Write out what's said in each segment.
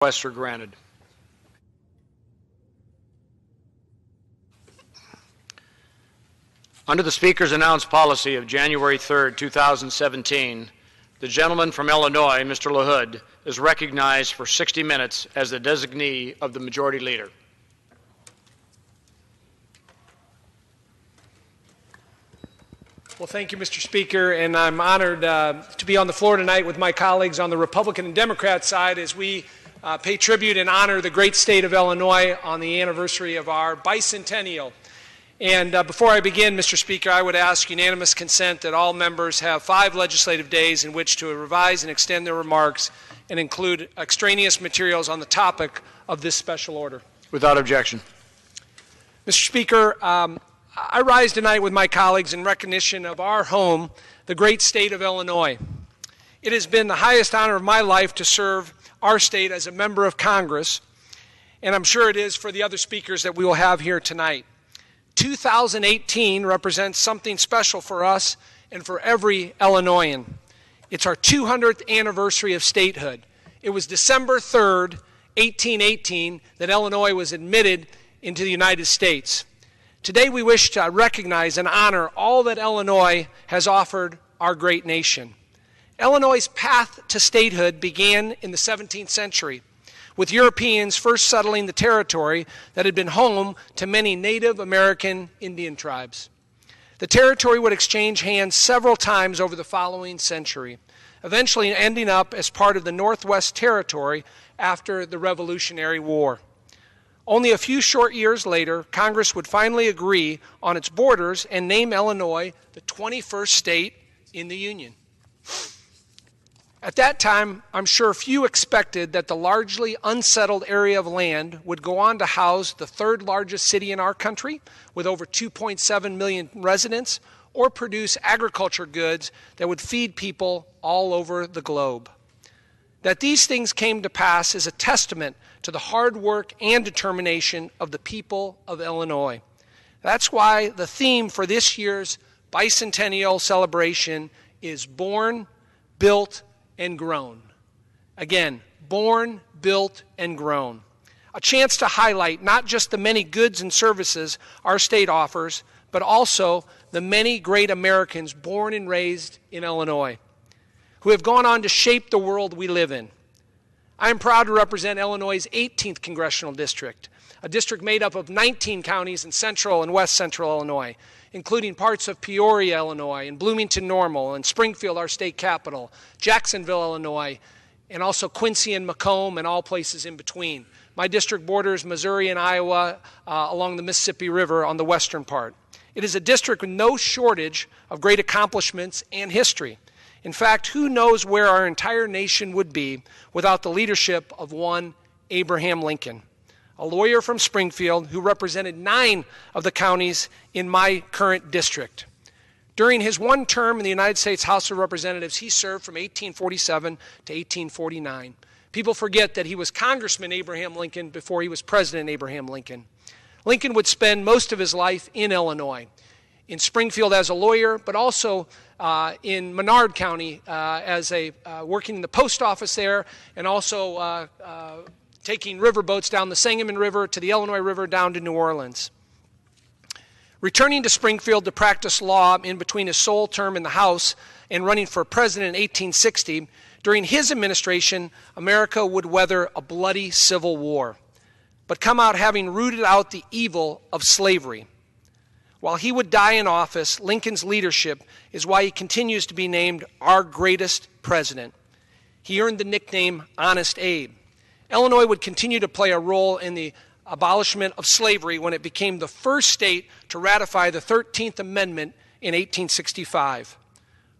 Requests are granted. Under the Speaker's announced policy of January 3, 2017, the gentleman from Illinois, Mr. LaHood, is recognized for 60 minutes as the designee of the Majority Leader. Well, thank you, Mr. Speaker, and I'm honored to be on the floor tonight with my colleagues on the Republican and Democrat side as we pay tribute and honor the great state of Illinois on the anniversary of our bicentennial. And before I begin, Mr. Speaker, I would ask unanimous consent that all members have 5 legislative days in which to revise and extend their remarks and include extraneous materials on the topic of this special order. Without objection. Mr. Speaker, I rise tonight with my colleagues in recognition of our home, the great state of Illinois. It has been the highest honor of my life to serve our state as a member of Congress, and I'm sure it is for the other speakers that we will have here tonight. 2018 represents something special for us and for every Illinoisan. It's our 200th anniversary of statehood. It was December 3rd, 1818, that Illinois was admitted into the United States. Today we wish to recognize and honor all that Illinois has offered our great nation. Illinois' path to statehood began in the 17th century, with Europeans first settling the territory that had been home to many Native American Indian tribes. The territory would exchange hands several times over the following century, eventually ending up as part of the Northwest Territory after the Revolutionary War. Only a few short years later, Congress would finally agree on its borders and name Illinois the 21st state in the Union. At that time, I'm sure few expected that the largely unsettled area of land would go on to house the 3rd largest city in our country, with over 2.7 million residents, or produce agriculture goods that would feed people all over the globe. That these things came to pass is a testament to the hard work and determination of the people of Illinois. That's why the theme for this year's bicentennial celebration is Born, Built, and Grown. Again, born, built, and grown. A chance to highlight not just the many goods and services our state offers, but also the many great Americans born and raised in Illinois, who have gone on to shape the world we live in. I am proud to represent Illinois' 18th Congressional District, a district made up of 19 counties in central and west central Illinois, including parts of Peoria, Illinois, and Bloomington Normal, and Springfield, our state capital, Jacksonville, Illinois, and also Quincy and Macomb, and all places in between. My district borders Missouri and Iowa along the Mississippi River on the western part. It is a district with no shortage of great accomplishments and history. In fact, who knows where our entire nation would be without the leadership of one Abraham Lincoln, a lawyer from Springfield who represented 9 of the counties in my current district. During his one term in the United States House of Representatives, he served from 1847 to 1849. People forget that he was Congressman Abraham Lincoln before he was President Abraham Lincoln. Lincoln would spend most of his life in Illinois, in Springfield as a lawyer, but also in Menard County as working in the post office there, and also taking riverboats down the Sangamon River to the Illinois River down to New Orleans. Returning to Springfield to practice law in between his sole term in the House and running for president in 1860, during his administration, America would weather a bloody civil war, but come out having rooted out the evil of slavery. While he would die in office, Lincoln's leadership is why he continues to be named our greatest president. He earned the nickname Honest Abe. Illinois would continue to play a role in the abolishment of slavery when it became the first state to ratify the 13th Amendment in 1865.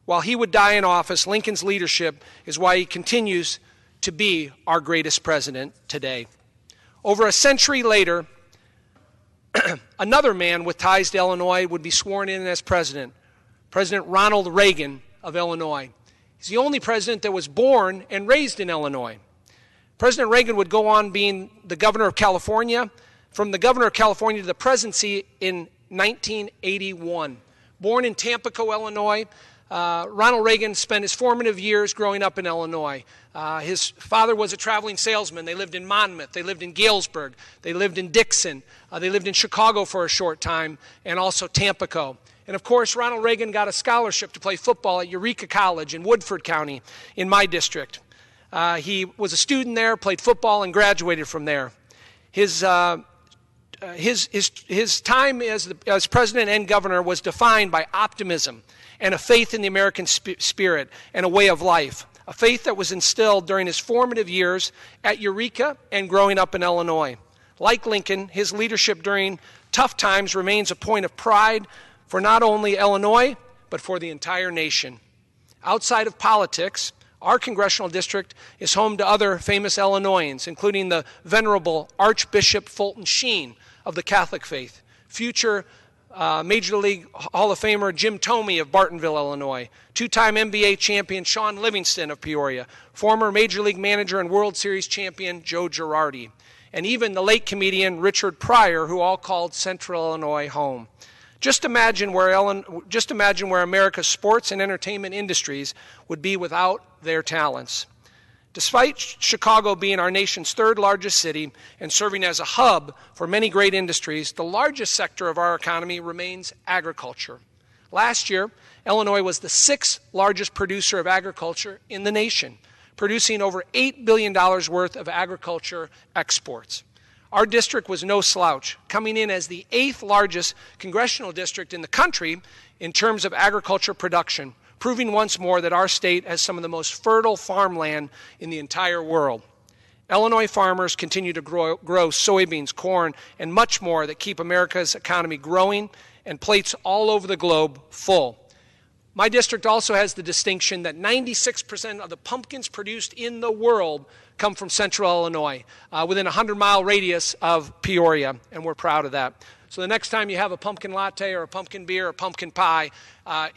While he would die in office, Lincoln's leadership is why he continues to be our greatest president today. Over a century later, another man with ties to Illinois would be sworn in as president, President Ronald Reagan of Illinois. He's the only president that was born and raised in Illinois. President Reagan would go on being the governor of California, from the governor of California to the presidency in 1981. Born in Tampico, Illinois, Ronald Reagan spent his formative years growing up in Illinois. His father was a traveling salesman. They lived in Monmouth. They lived in Galesburg. They lived in Dixon. They lived in Chicago for a short time, and also Tampico. And of course, Ronald Reagan got a scholarship to play football at Eureka College in Woodford County in my district. He was a student there, played football, and graduated from there. His time as president and governor was defined by optimism and a faith in the American spirit and a way of life, a faith that was instilled during his formative years at Eureka and growing up in Illinois. Like Lincoln, his leadership during tough times remains a point of pride for not only Illinois, but for the entire nation. Outside of politics, our congressional district is home to other famous Illinoisans, including the venerable Archbishop Fulton Sheen of the Catholic faith, future Major League Hall of Famer Jim Thome of Bartonville, Illinois, two-time NBA champion Shaun Livingston of Peoria, former Major League manager and World Series champion Joe Girardi, and even the late comedian Richard Pryor, who all called Central Illinois home. Just imagine where America's sports and entertainment industries would be without their talents. Despite Chicago being our nation's third largest city and serving as a hub for many great industries, the largest sector of our economy remains agriculture. Last year, Illinois was the sixth largest producer of agriculture in the nation, producing over $8 billion worth of agriculture exports. Our district was no slouch, coming in as the eighth largest congressional district in the country in terms of agriculture production, proving once more that our state has some of the most fertile farmland in the entire world. Illinois farmers continue to grow soybeans, corn, and much more that keep America's economy growing and plates all over the globe full. My district also has the distinction that 96% of the pumpkins produced in the world come from Central Illinois, within a 100-mile radius of Peoria, and we're proud of that. So the next time you have a pumpkin latte or a pumpkin beer or pumpkin pie,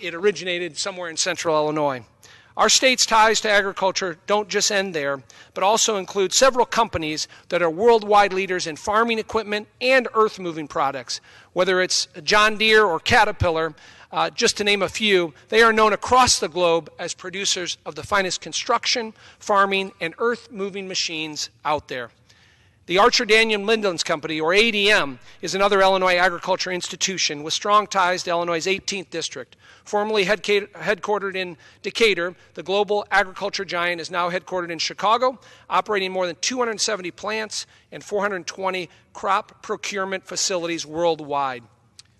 it originated somewhere in Central Illinois. Our state's ties to agriculture don't just end there, but also include several companies that are worldwide leaders in farming equipment and earth-moving products. Whether it's John Deere or Caterpillar, just to name a few, they are known across the globe as producers of the finest construction, farming, and earth-moving machines out there. The Archer Daniel Midlands Company, or ADM, is another Illinois agriculture institution with strong ties to Illinois' 18th district. Formerly headquartered in Decatur, the global agriculture giant is now headquartered in Chicago, operating more than 270 plants and 420 crop procurement facilities worldwide.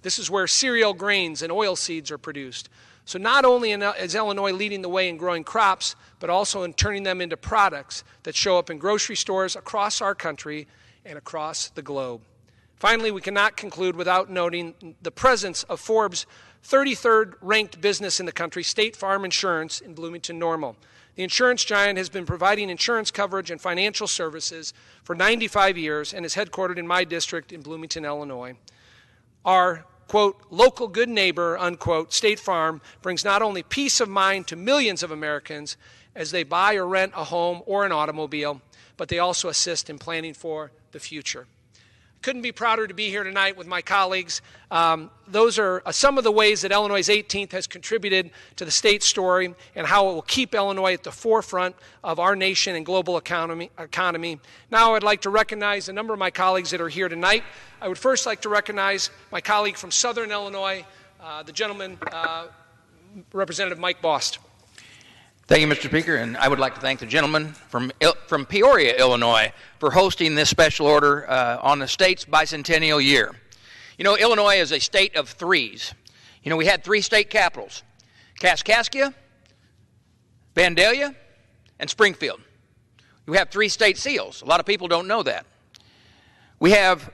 This is where cereal grains and oilseeds are produced. So not only is Illinois leading the way in growing crops, but also in turning them into products that show up in grocery stores across our country and across the globe. Finally, we cannot conclude without noting the presence of Forbes' 33rd ranked business in the country, State Farm Insurance in Bloomington Normal. The insurance giant has been providing insurance coverage and financial services for 95 years and is headquartered in my district in Bloomington, Illinois. Our quote, local good neighbor, unquote, State Farm brings not only peace of mind to millions of Americans as they buy or rent a home or an automobile, but they also assist in planning for the future. Couldn't be prouder to be here tonight with my colleagues. Those are some of the ways that Illinois' 18th has contributed to the state's story and how it will keep Illinois at the forefront of our nation and global economy. Now I'd like to recognize a number of my colleagues that are here tonight. I would first like to recognize my colleague from Southern Illinois, the gentleman, Representative Mike Bost. Thank you, Mr. Speaker, and I would like to thank the gentleman from Peoria, Illinois, for hosting this special order on the state's bicentennial year. You know, Illinois is a state of threes. You know, we had three state capitals, Kaskaskia, Vandalia, and Springfield. We have three state seals. A lot of people don't know that. We have,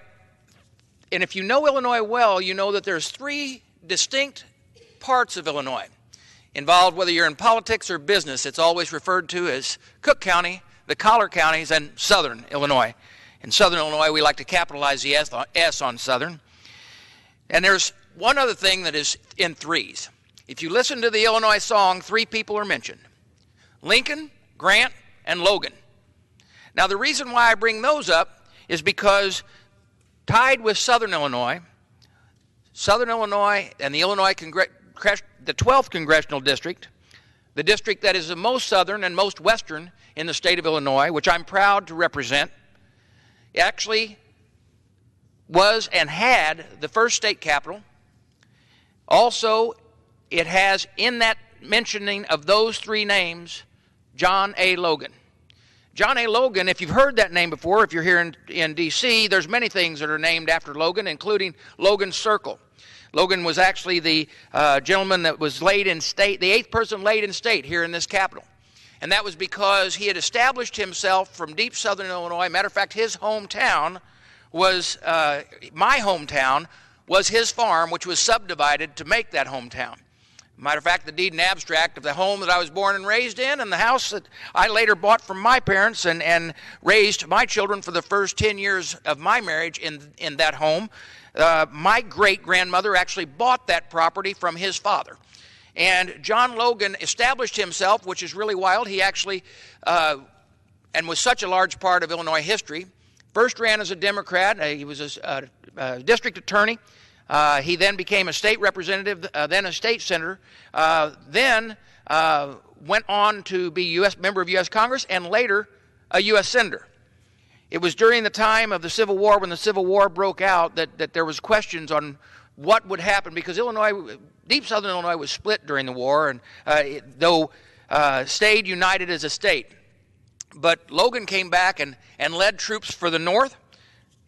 and if you know Illinois well, you know that there's three distinct parts of Illinois involved. Whether you're in politics or business, it's always referred to as Cook County, the collar counties, and Southern Illinois. In Southern Illinois, we like to capitalize the S on Southern. And there's one other thing that is in threes. If you listen to the Illinois song, three people are mentioned: Lincoln, Grant, and Logan. Now, the reason why I bring those up is because tied with Southern Illinois and the Illinois 12th Congressional District, the district that is the most southern and most western in the state of Illinois, which I'm proud to represent, actually was and had the first state capital. Also, it has in that mentioning of those three names, John A. Logan. John A. Logan, if you've heard that name before, if you're here in D.C., there's many things that are named after Logan, including Logan Circle. Logan was actually the gentleman that was laid in state, the 8th person laid in state here in this capital. And that was because he had established himself from deep southern Illinois. Matter of fact, his hometown was, my hometown, was his farm, which was subdivided to make that hometown. Matter of fact, the deed and abstract of the home that I was born and raised in and the house that I later bought from my parents and raised my children for the first 10 years of my marriage in that home. My great-grandmother actually bought that property from his father. And John Logan established himself, which is really wild. He actually, and was such a large part of Illinois history, first ran as a Democrat. He was a district attorney. He then became a state representative, then a state senator, then went on to be member of U.S. Congress, and later a U.S. senator. It was during the time of the Civil War, when the Civil War broke out, that there was questions on what would happen, because Illinois, deep southern Illinois, was split during the war, and though stayed united as a state. But Logan came back and led troops for the North.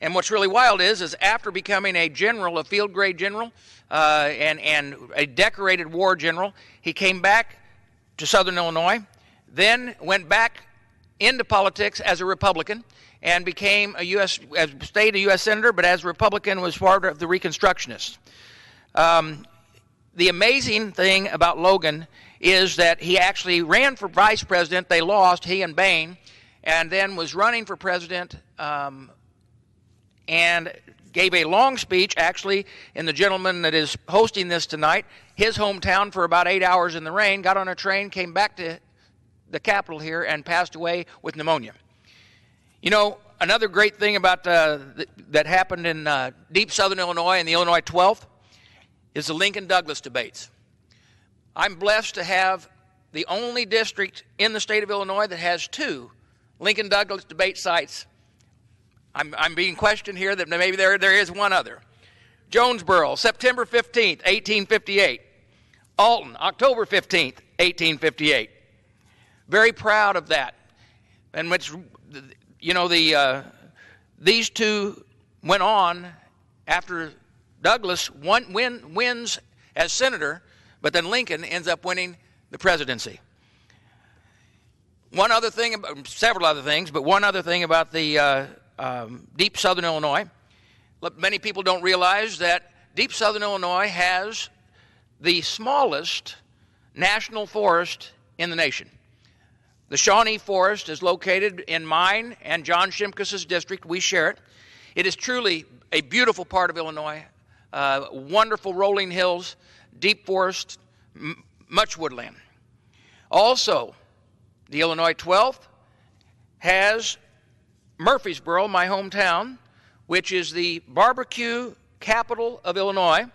And what's really wild is after becoming a general, a field grade general, and a decorated war general, he came back to southern Illinois, then went back into politics as a Republican, and became stayed a U.S. senator, but as a Republican was part of the Reconstructionists. The amazing thing about Logan is that he actually ran for vice president. They lost, he and Bain, and then was running for president, and gave a long speech, actually, in the gentleman that is hosting this tonight, his hometown, for about 8 hours in the rain, got on a train, came back to the capital here, and passed away with pneumonia. You know, another great thing about that happened in deep southern Illinois in the Illinois 12th is the Lincoln-Douglas debates. I'm blessed to have the only district in the state of Illinois that has 2 Lincoln-Douglas debate sites. I'm being questioned here that maybe there is one other. Jonesboro, September 15th, 1858. Alton, October 15th, 1858. Very proud of that. And which, you know, these 2 went on after Douglas wins as senator, but then Lincoln ends up winning the presidency. One other thing, several other things, but one other thing about the deep southern Illinois. Many people don't realize that deep southern Illinois has the smallest national forest in the nation. The Shawnee Forest is located in mine and John Shimkus's district. We share it. It is truly a beautiful part of Illinois. Wonderful rolling hills, deep forest, much woodland. Also, the Illinois 12th has Murfreesboro, my hometown, which is the barbecue capital of Illinois.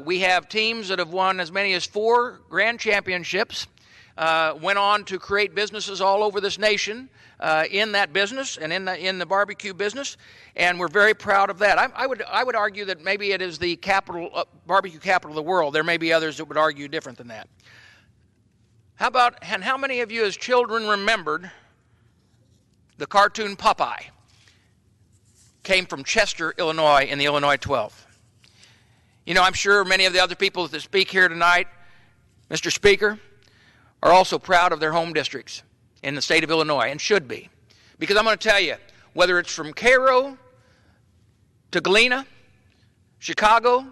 We have teams that have won as many as 4 grand championships, went on to create businesses all over this nation in that business and in the barbecue business, and we're very proud of that. I would argue that maybe it is the barbecue capital of the world. There may be others that would argue different than that. How many of you as children remembered the cartoon Popeye? Came from Chester, Illinois, in the Illinois 12th. You know, I'm sure many of the other people that speak here tonight, Mr. Speaker, are also proud of their home districts in the state of Illinois, and should be. Because I'm going to tell you, whether it's from Cairo to Galena, Chicago,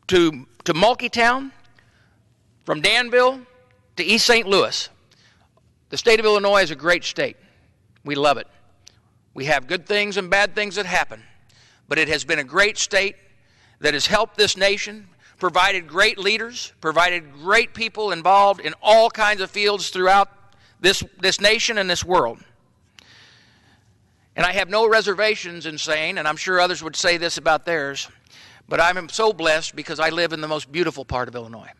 to Mulkeytown, from Danville to East St. Louis, the state of Illinois is a great state. We love it. We have good things and bad things that happen, but it has been a great state that has helped this nation, provided great leaders, provided great people involved in all kinds of fields throughout this nation and this world. And I have no reservations in saying, and I'm sure others would say this about theirs, But I'm so blessed because I live in the most beautiful part of Illinois.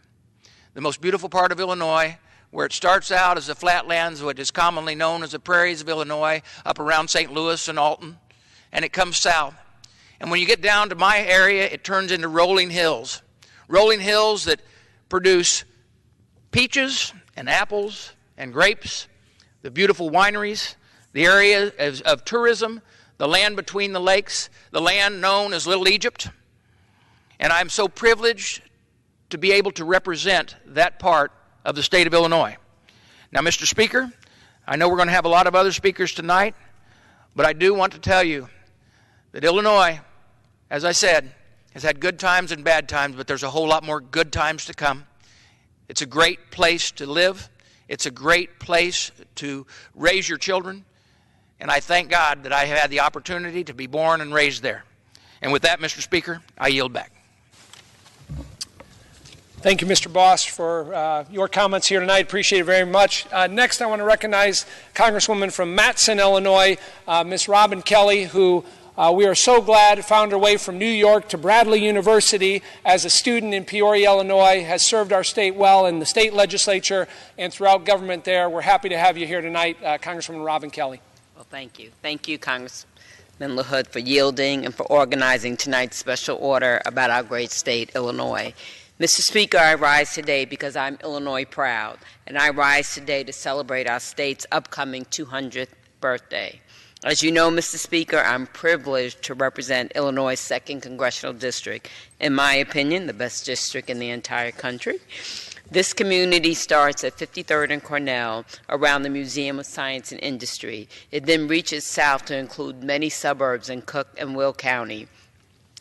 The most beautiful part of Illinois, where it starts out as the flatlands, what is commonly known as the prairies of Illinois, up around St. Louis and Alton, and it comes south. And when you get down to my area, it turns into rolling hills that produce peaches and apples and grapes, the beautiful wineries, the area of tourism, the land between the lakes, the land known as Little Egypt. And I'm so privileged to be able to represent that part of the state of Illinois. Now, Mr. Speaker, I know we're going to have a lot of other speakers tonight, but I do want to tell you that Illinois, as I said, has had good times and bad times, but there's a whole lot more good times to come. It's a great place to live. It's a great place to raise your children. And I thank God that I have had the opportunity to be born and raised there. And with that, Mr. Speaker, I yield back. Thank you, Mr. Bost, for your comments here tonight. Appreciate it very much. Next, I want to recognize Congresswoman from Matteson, Illinois, Ms. Robin Kelly, who we are so glad found her way from New York to Bradley University as a student in Peoria, Illinois, has served our state well in the state legislature and throughout government there. We're happy to have you here tonight, Congresswoman Robin Kelly. Well, thank you. Thank you, Congressman LaHood, for yielding and for organizing tonight's special order about our great state, Illinois. Mr. Speaker, I rise today because I'm Illinois proud, and I rise today to celebrate our state's upcoming 200th birthday. As you know, Mr. Speaker, I'm privileged to represent Illinois' 2nd Congressional District, in my opinion, the best district in the entire country. This community starts at 53rd and Cornell around the Museum of Science and Industry. It then reaches south to include many suburbs in Cook and Will County,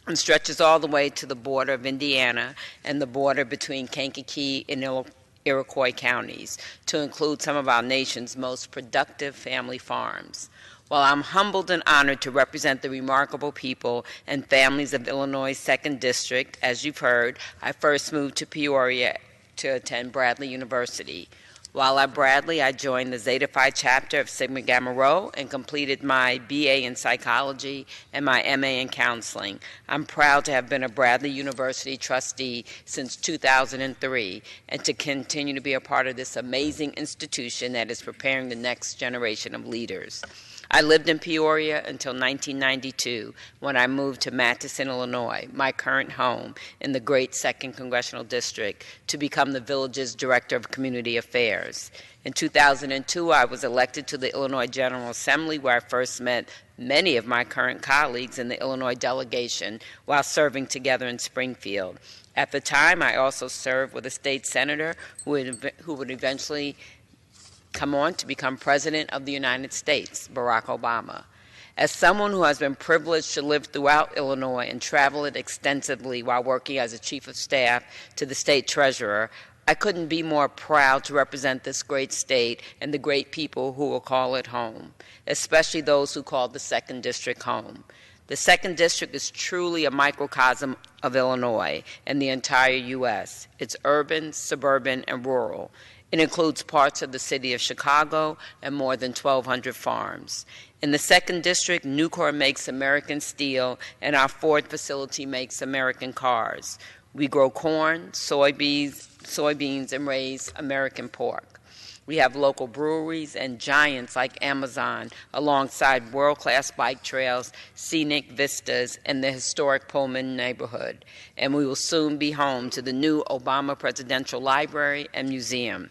and stretches all the way to the border of Indiana and the border between Kankakee and Iroquois counties, to include some of our nation's most productive family farms. While I'm humbled and honored to represent the remarkable people and families of Illinois' 2nd District, as you've heard, I first moved to Peoria to attend Bradley University. While at Bradley, I joined the Zeta Phi chapter of Sigma Gamma Rho and completed my BA in psychology and my MA in counseling. I'm proud to have been a Bradley University trustee since 2003 and to continue to be a part of this amazing institution that is preparing the next generation of leaders. I lived in Peoria until 1992 when I moved to Matteson, Illinois, my current home in the great 2nd Congressional District, to become the village's Director of Community Affairs. In 2002, I was elected to the Illinois General Assembly, where I first met many of my current colleagues in the Illinois delegation while serving together in Springfield. At the time, I also served with a state senator who would eventually come on to become President of the United States, Barack Obama. As someone who has been privileged to live throughout Illinois and travel it extensively while working as a Chief of Staff to the State Treasurer, I couldn't be more proud to represent this great state and the great people who will call it home, especially those who call the 2nd District home. The 2nd District is truly a microcosm of Illinois and the entire U.S. It's urban, suburban, and rural. It includes parts of the city of Chicago and more than 1,200 farms. In the 2nd District, Nucor makes American steel, and our Ford facility makes American cars. We grow corn, soybeans, and raise American pork. We have local breweries and giants like Amazon, alongside world-class bike trails, scenic vistas, and the historic Pullman neighborhood. And we will soon be home to the new Obama Presidential Library and Museum.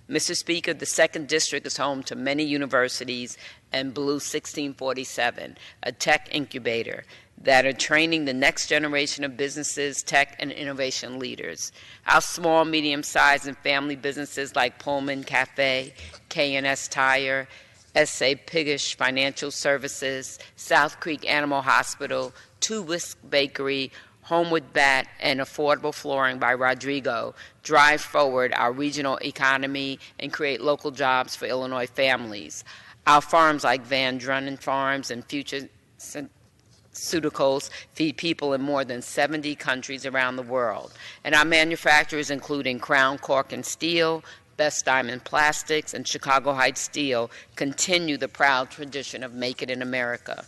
Mr. Speaker, the 2nd District is home to many universities and Blue 1647, a tech incubator that are training the next generation of businesses, tech, and innovation leaders. Our small, medium-sized, and family businesses like Pullman Cafe, K&S Tire, S.A. Piggish Financial Services, South Creek Animal Hospital, Two Whisk Bakery, Homewood Bat, and Affordable Flooring by Rodrigo drive forward our regional economy and create local jobs for Illinois families. Our farms like Van Drunen Farms and Future Pharmaceuticals feed people in more than 70 countries around the world. And our manufacturers, including Crown Cork and Steel, Best Diamond Plastics, and Chicago Heights Steel, continue the proud tradition of Make It in America.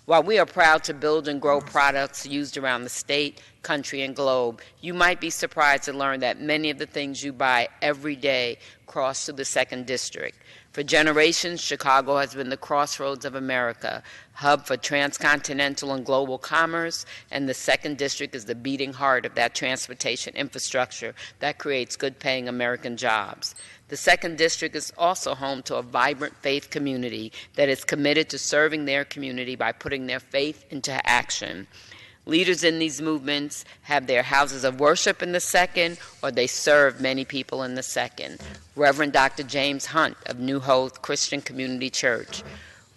While we are proud to build and grow products used around the state, country, and globe, you might be surprised to learn that many of the things you buy every day cross through the 2nd District. For generations, Chicago has been the crossroads of America, hub for transcontinental and global commerce, and the 2nd District is the beating heart of that transportation infrastructure that creates good-paying American jobs. The 2nd District is also home to a vibrant faith community that is committed to serving their community by putting their faith into action. Leaders in these movements have their houses of worship in the 2nd, or they serve many people in the 2nd. Reverend Dr. James Hunt of New Hope Christian Community Church,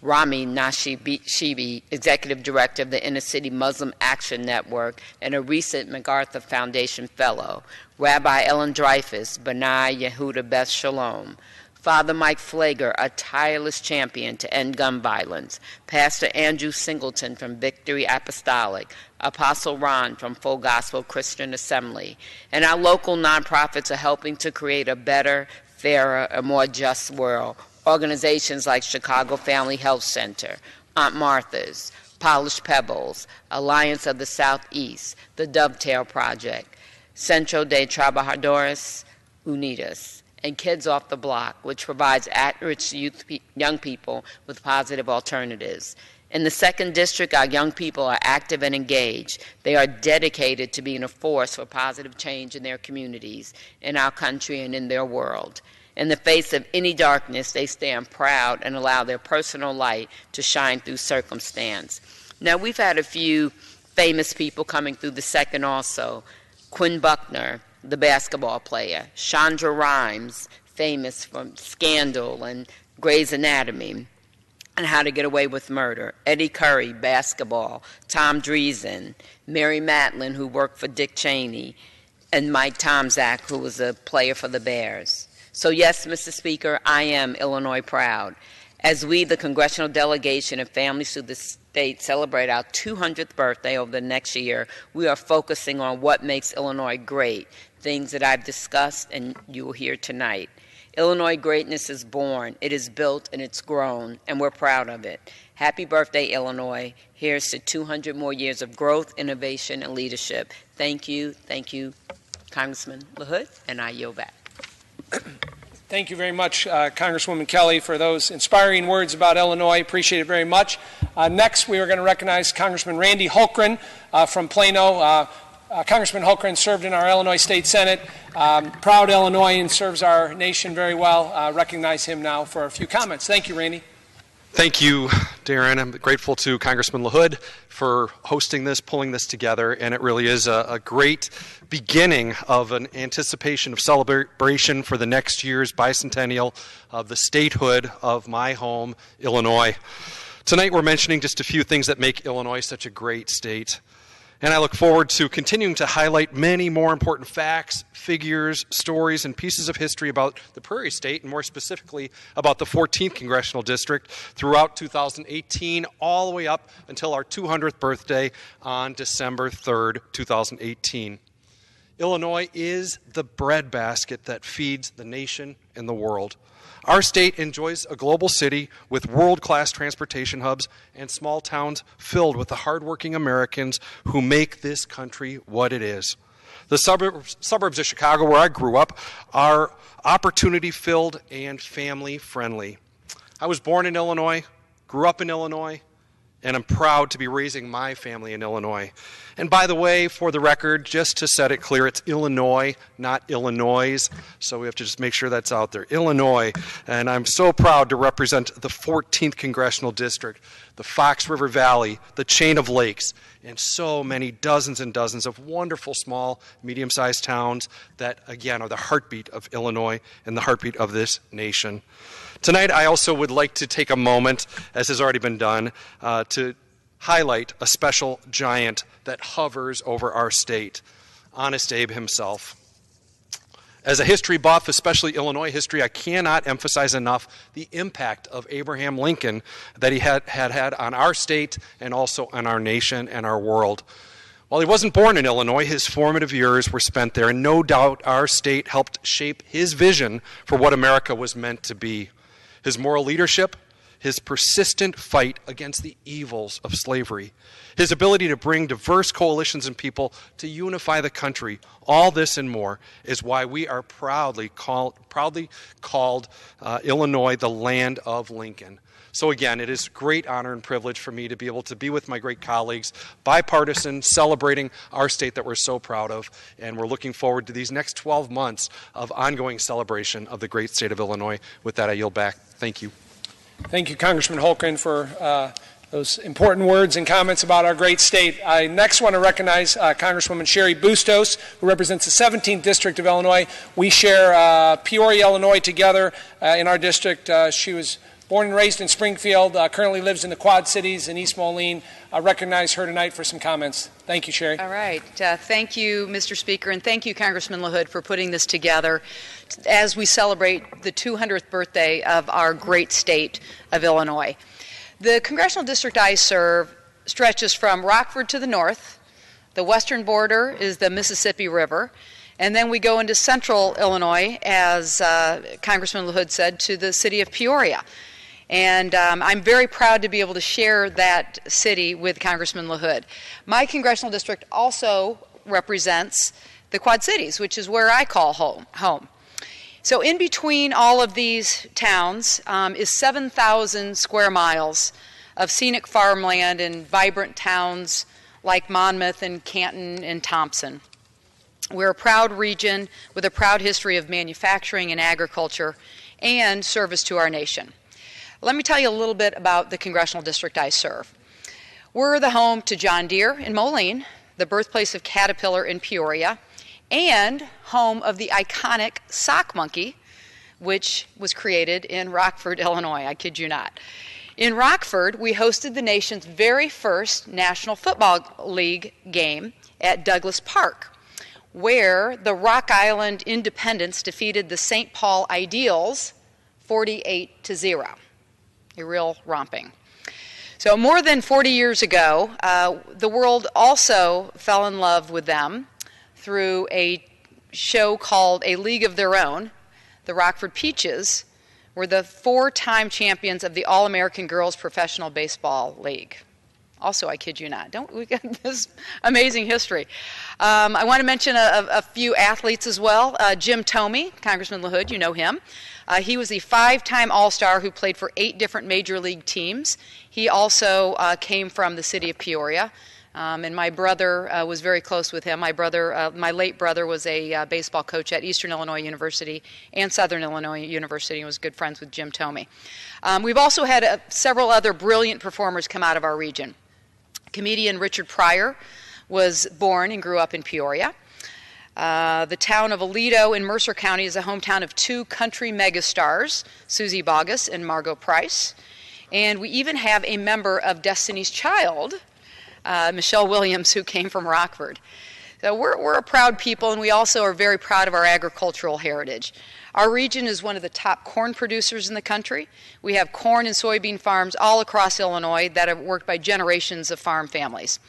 Rami Nashibi, Executive Director of the Inner City Muslim Action Network and a recent MacArthur Foundation Fellow, Rabbi Ellen Dreyfus, B'nai Yehuda Beth Shalom, Father Mike Flager, a tireless champion to end gun violence, Pastor Andrew Singleton from Victory Apostolic, Apostle Ron from Full Gospel Christian Assembly, and our local nonprofits are helping to create a better, fairer, and more just world. Organizations like Chicago Family Health Center, Aunt Martha's, Polished Pebbles, Alliance of the Southeast, the Dovetail Project, Centro de Trabajadores Unidos, and Kids Off the Block, which provides at-risk young people with positive alternatives. In the 2nd District, our young people are active and engaged. They are dedicated to being a force for positive change in their communities, in our country, and in their world. In the face of any darkness, they stand proud and allow their personal light to shine through circumstance. Now, we've had a few famous people coming through the 2nd also. Quinn Buckner, the basketball player. Shonda Rhimes, famous from Scandal and Grey's Anatomy and How to Get Away with Murder. Eddie Curry, basketball. Tom Dreesen. Mary Matlin, who worked for Dick Cheney. And Mike Tomczak, who was a player for the Bears. So yes, Mr. Speaker, I am Illinois proud. As we, the congressional delegation and families through the state, celebrate our 200th birthday over the next year, we are focusing on what makes Illinois great, things that I've discussed and you will hear tonight. Illinois greatness is born, it is built, and it's grown, and we're proud of it. Happy birthday, Illinois. Here's to 200 more years of growth, innovation, and leadership. Thank you, Congressman LaHood, and I yield back. Thank you very much, Congresswoman Kelly, for those inspiring words about Illinois. Appreciate it very much. Next, we are going to recognize Congressman Randy Hultgren from Plano. Congressman Hultgren served in our Illinois State Senate. Proud Illinoisan, serves our nation very well. Recognize him now for a few comments. Thank you, Randy. Thank you, Darin. I'm grateful to Congressman LaHood for hosting this, pulling this together, and it really is a great beginning of an anticipation of celebration for the next year's bicentennial of the statehood of my home, Illinois. Tonight we're mentioning just a few things that make Illinois such a great state. And I look forward to continuing to highlight many more important facts, figures, stories, and pieces of history about the Prairie State, and more specifically about the 14th Congressional District throughout 2018, all the way up until our 200th birthday on December 3rd, 2018. Illinois is the breadbasket that feeds the nation and the world. Our state enjoys a global city with world-class transportation hubs and small towns filled with the hardworking Americans who make this country what it is. The suburbs of Chicago, where I grew up, are opportunity-filled and family-friendly. I was born in Illinois, grew up in Illinois, and I'm proud to be raising my family in Illinois. And by the way, for the record, just to set it clear, it's Illinois, not Illinois, so we have to just make sure that's out there. Illinois, and I'm so proud to represent the 14th Congressional District, the Fox River Valley, the chain of lakes, and so many dozens and dozens of wonderful small, medium-sized towns that, again, are the heartbeat of Illinois and the heartbeat of this nation. Tonight, I also would like to take a moment, as has already been done, to highlight a special giant that hovers over our state, Honest Abe himself. As a history buff, especially Illinois history, I cannot emphasize enough the impact of Abraham Lincoln that he had on our state and also on our nation and our world. While he wasn't born in Illinois, his formative years were spent there, and no doubt our state helped shape his vision for what America was meant to be. His moral leadership, his persistent fight against the evils of slavery, his ability to bring diverse coalitions and people to unify the country. All this and more is why we are proudly called Illinois the land of Lincoln. So again, it is great honor and privilege for me to be able to be with my great colleagues, bipartisan, celebrating our state that we're so proud of, and we're looking forward to these next 12 months of ongoing celebration of the great state of Illinois. With that, I yield back. Thank you. Thank you, Congressman Hultgren, for those important words and comments about our great state. I next want to recognize Congresswoman Cheri Bustos, who represents the 17th District of Illinois. We share Peoria, Illinois together in our district. She was born and raised in Springfield, currently lives in the Quad Cities in East Moline. I recognize her tonight for some comments. Thank you, Cheri. All right. Thank you, Mr. Speaker, and thank you, Congressman LaHood, for putting this together as we celebrate the 200th birthday of our great state of Illinois. The congressional district I serve stretches from Rockford to the north. The western border is the Mississippi River. And then we go into central Illinois, as Congressman LaHood said, to the city of Peoria. And I'm very proud to be able to share that city with Congressman LaHood. My congressional district also represents the Quad Cities, which is where I call home. So in between all of these towns is 7,000 square miles of scenic farmland and vibrant towns like Monmouth and Canton and Thompson. We're a proud region with a proud history of manufacturing and agriculture and service to our nation. Let me tell you a little bit about the congressional district I serve. We're the home to John Deere in Moline, the birthplace of Caterpillar in Peoria, and home of the iconic sock monkey, which was created in Rockford, Illinois. I kid you not. In Rockford, we hosted the nation's very first National Football League game at Douglas Park, where the Rock Island Independents defeated the St. Paul Ideals 48-0. A real romping. So more than 40 years ago, the world also fell in love with them through a show called A League of Their Own. The Rockford Peaches were the 4-time champions of the All-American Girls Professional Baseball League. Also, I kid you not. We got this amazing history. I want to mention a few athletes as well. Jim Thome, Congressman LaHood, you know him. He was the 5-time All-Star who played for 8 different major league teams. He also came from the city of Peoria. And my brother was very close with him. My late brother was a baseball coach at Eastern Illinois University and Southern Illinois University and was good friends with Jim Thome. We've also had several other brilliant performers come out of our region. Comedian Richard Pryor was born and grew up in Peoria. The town of Aledo in Mercer County is the hometown of 2 country megastars, Susie Boggess and Margot Price. And we even have a member of Destiny's Child, Michelle Williams, who came from Rockford. So we're a proud people, and we also are very proud of our agricultural heritage. Our region is one of the top corn producers in the country. We have corn and soybean farms all across Illinois that are worked by generations of farm families.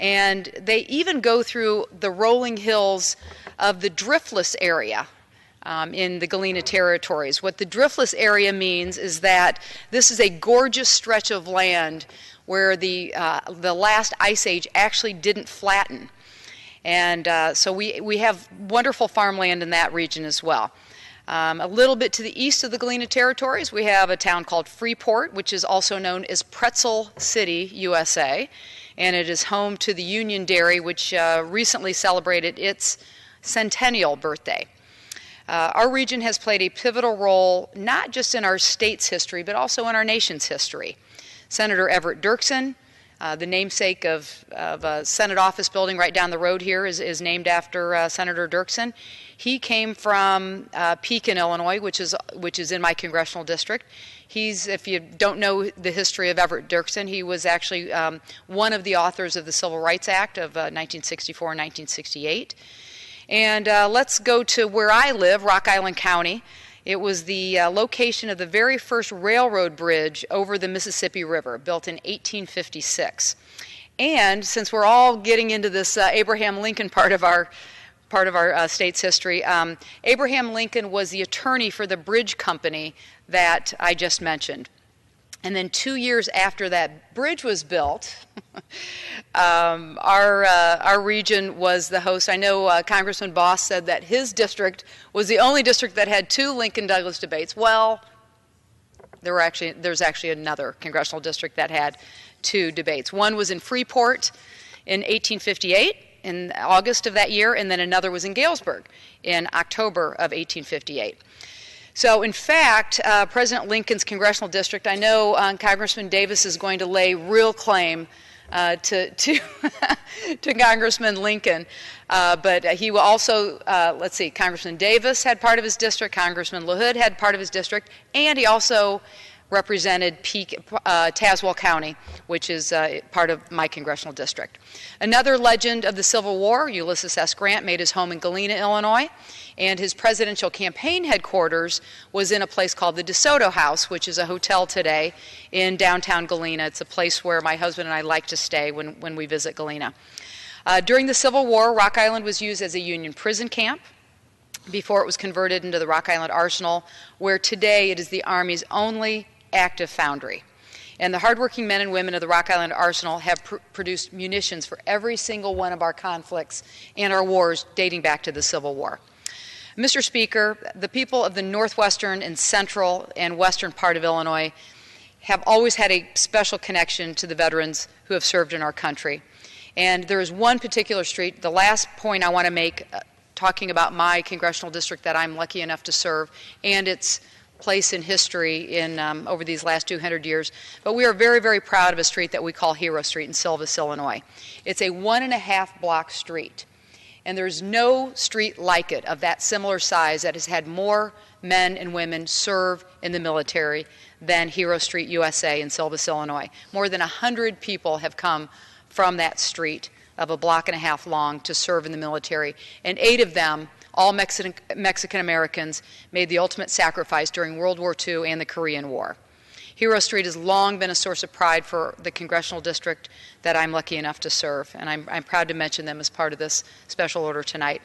And they even go through the rolling hills of the driftless area in the Galena territories. What the driftless area means is that this is a gorgeous stretch of land where the last ice age actually didn't flatten. And so we have wonderful farmland in that region as well. A little bit to the east of the Galena territories, we have a town called Freeport, which is also known as Pretzel City, USA. And it is home to the Union Dairy, which recently celebrated its centennial birthday. Our region has played a pivotal role not just in our state's history, but also in our nation's history. Senator Everett Dirksen, the namesake of a Senate office building right down the road here is named after Senator Dirksen. He came from Pekin, Illinois, which is in my congressional district. If you don't know the history of Everett Dirksen, he was actually one of the authors of the Civil Rights Act of 1964 and 1968. And let's go to where I live, Rock Island County. It was the location of the very first railroad bridge over the Mississippi River, built in 1856. And since we're all getting into this Abraham Lincoln part of our state's history, Abraham Lincoln was the attorney for the bridge company that I just mentioned. And then 2 years after that bridge was built, our region was the host. I know Congressman Bost said that his district was the only district that had 2 Lincoln-Douglas debates. Well, there's actually another congressional district that had 2 debates. One was in Freeport in 1858, in August of that year, and then another was in Galesburg in October of 1858. So, in fact, President Lincoln's congressional district, I know Congressman Davis is going to lay real claim to Congressman Lincoln, but he will also, let's see, Congressman Davis had part of his district, Congressman LaHood had part of his district, and he also represented Tazewell County, which is part of my congressional district. Another legend of the Civil War, Ulysses S. Grant, made his home in Galena, Illinois, and his presidential campaign headquarters was in a place called the DeSoto House, which is a hotel today in downtown Galena. It's a place where my husband and I like to stay when we visit Galena. During the Civil War, Rock Island was used as a Union prison camp before it was converted into the Rock Island Arsenal, where today it is the Army's only active foundry. And the hardworking men and women of the Rock Island Arsenal have produced munitions for every single one of our conflicts and our wars dating back to the Civil War. Mr. Speaker, the people of the northwestern and central and western part of Illinois have always had a special connection to the veterans who have served in our country. And there is one particular street, the last point I want to make, talking about my congressional district that I'm lucky enough to serve, and its place in history in over these last 200 years. But we are very, very proud of a street that we call Hero Street in Silvis, Illinois. It's a 1.5 block street. And there's no street like it of that similar size that has had more men and women serve in the military than Hero Street USA in Silvis, Illinois. More than 100 people have come from that street of 1.5 blocks long to serve in the military. And 8 of them, all Mexican Americans, made the ultimate sacrifice during World War II and the Korean War. Hero Street has long been a source of pride for the congressional district that I'm lucky enough to serve, and I'm proud to mention them as part of this special order tonight.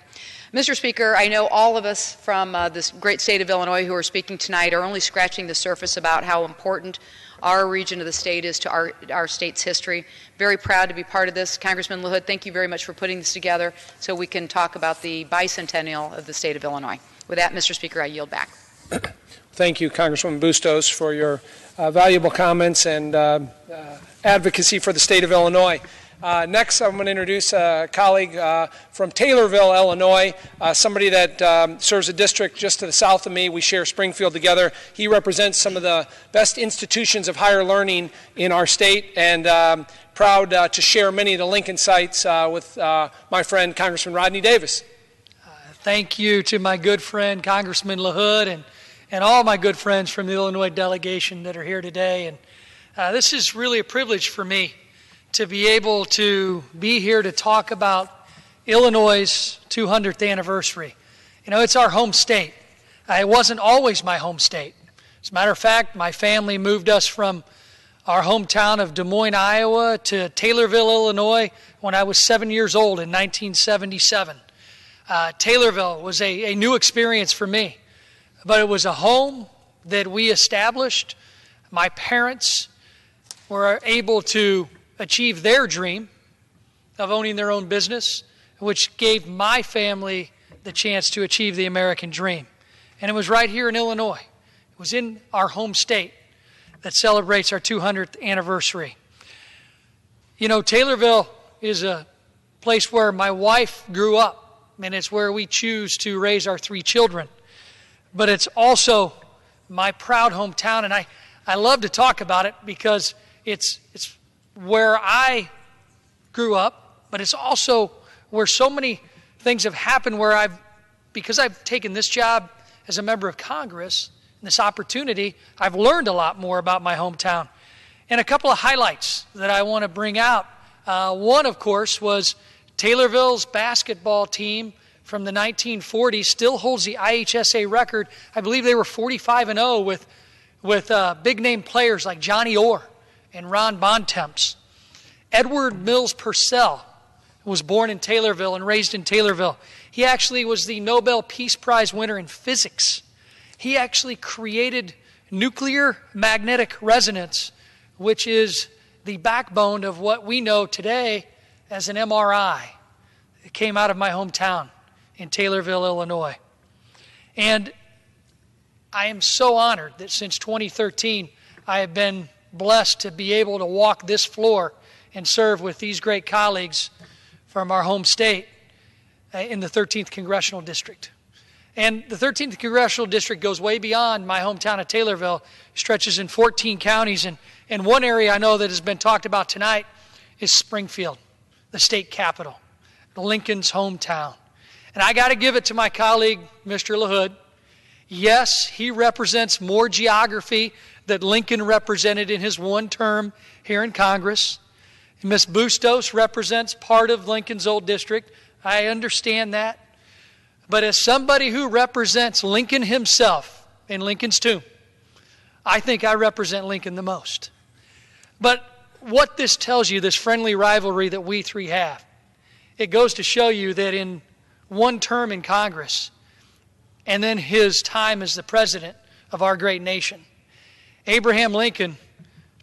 Mr. Speaker, I know all of us from this great state of Illinois who are speaking tonight are only scratching the surface about how important our region of the state is to our state's history. Very proud to be part of this. Congressman LaHood, thank you very much for putting this together so we can talk about the bicentennial of the state of Illinois. With that, Mr. Speaker, I yield back. Thank you, Congresswoman Bustos, for your valuable comments and advocacy for the state of Illinois. Next, I'm going to introduce a colleague from Taylorville, Illinois, somebody that serves a district just to the south of me. We share Springfield together. He represents some of the best institutions of higher learning in our state, and proud to share many of the Lincoln sites with my friend, Congressman Rodney Davis. Thank you to my good friend, Congressman LaHood, and all my good friends from the Illinois delegation that are here today. And this is really a privilege for me to be able to be here to talk about Illinois' 200th anniversary. You know, it's our home state. It wasn't always my home state. As a matter of fact, my family moved us from our hometown of Des Moines, Iowa to Taylorville, Illinois when I was 7 years old in 1977. Taylorville was a new experience for me. But it was a home that we established. My parents were able to achieve their dream of owning their own business, which gave my family the chance to achieve the American dream. And it was right here in Illinois. It was in our home state that celebrates our 200th anniversary. You know, Taylorville is a place where my wife grew up, and it's where we choose to raise our 3 children. But it's also my proud hometown, and I love to talk about it because it's where I grew up, but it's also where so many things have happened where because I've taken this job as a member of Congress, and this opportunity, I've learned a lot more about my hometown. And a couple of highlights that I want to bring out. One, of course, was Taylorville's basketball team from the 1940s still holds the IHSA record. I believe they were 45-0 with big-name players like Johnny Orr and Ron Bontemps. Edward Mills Purcell was born in Taylorville and raised in Taylorville. He actually was the Nobel Peace Prize winner in physics. He actually created nuclear magnetic resonance, which is the backbone of what we know today as an MRI. It came out of my hometown in Taylorville, Illinois. And I am so honored that since 2013, I have been blessed to be able to walk this floor and serve with these great colleagues from our home state in the 13th Congressional District. And the 13th Congressional District goes way beyond my hometown of Taylorville, stretches in 14 counties. And one area I know that has been talked about tonight is Springfield, the state capital, Lincoln's hometown. And I got to give it to my colleague, Mr. LaHood. Yes, he represents more geography that Lincoln represented in his one term here in Congress. Ms. Bustos represents part of Lincoln's old district. I understand that. But as somebody who represents Lincoln himself in Lincoln's tomb, I think I represent Lincoln the most. But what this tells you, this friendly rivalry that we three have, it goes to show you that in one term in Congress, and then his time as the president of our great nation, Abraham Lincoln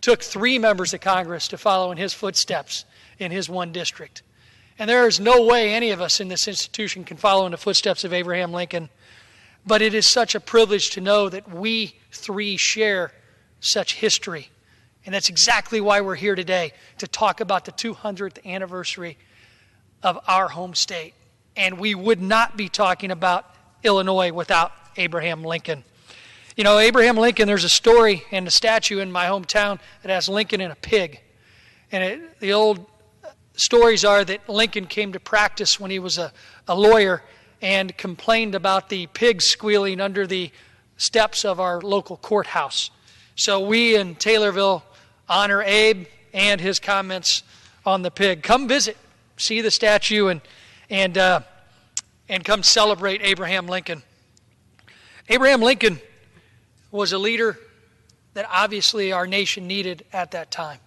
took 3 members of Congress to follow in his footsteps in his one district. And there is no way any of us in this institution can follow in the footsteps of Abraham Lincoln. But it is such a privilege to know that we 3 share such history. And that's exactly why we're here today, to talk about the 200th anniversary of our home state. And we would not be talking about Illinois without Abraham Lincoln. You know, Abraham Lincoln, there's a story and a statue in my hometown that has Lincoln and a pig. And the old stories are that Lincoln came to practice when he was a lawyer and complained about the pigs squealing under the steps of our local courthouse. So we in Taylorville honor Abe and his comments on the pig. Come visit, see the statue, and come celebrate Abraham Lincoln. Abraham Lincoln was a leader that obviously our nation needed at that time.